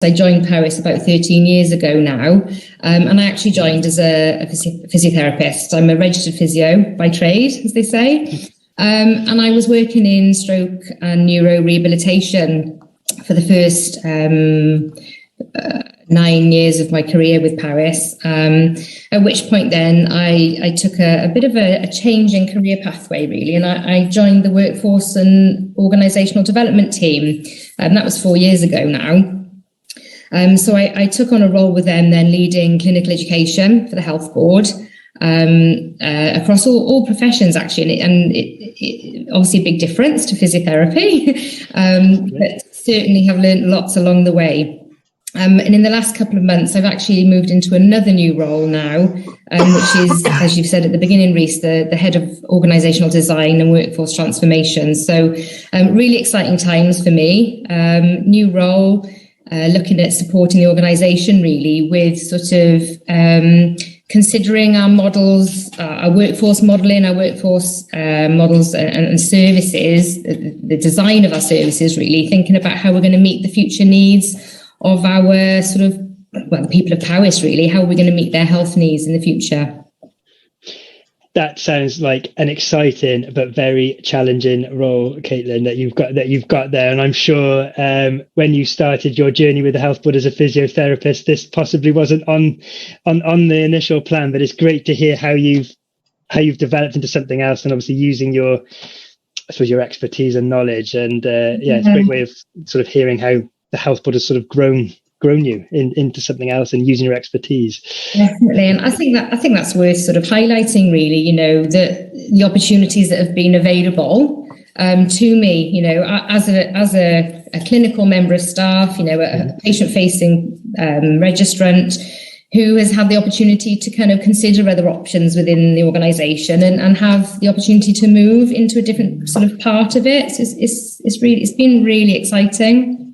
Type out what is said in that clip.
I joined Powys about 13 years ago now, and I actually joined as a physiotherapist. I'm a registered physio by trade, as they say, and I was working in stroke and neuro rehabilitation for the first 9 years of my career with Powys, at which point then I took a bit of a change in career pathway, really, and I joined the workforce and organisational development team, and that was 4 years ago now. So I took on a role with them then leading clinical education for the health board across all professions, actually, and it obviously a big difference to physiotherapy, but certainly have learned lots along the way. And in the last couple of months, I've actually moved into another new role now, which is, as you've said at the beginning, Rhys, the head of organisational design and workforce transformation. So really exciting times for me. New role. Looking at supporting the organisation really with sort of considering our models, our workforce modelling, our workforce models and services, the design of our services really, thinking about how we're going to meet the future needs of our sort of, well, the people of Powys really, how we're going to meet their health needs in the future. That sounds like an exciting but very challenging role, Katelyn, that you've got there. And I'm sure when you started your journey with the health board as a physiotherapist, this possibly wasn't on the initial plan. But it's great to hear how you've developed into something else, and obviously using your expertise and knowledge. And it's a great way of sort of hearing how the health board has sort of grown you into something else and using your expertise. Definitely, and I think that's worth sort of highlighting, really, you know, the opportunities that have been available to me, you know, as a clinical member of staff, you know, a patient-facing registrant who has had the opportunity to kind of consider other options within the organisation and have the opportunity to move into a different sort of part of it. It's been really exciting.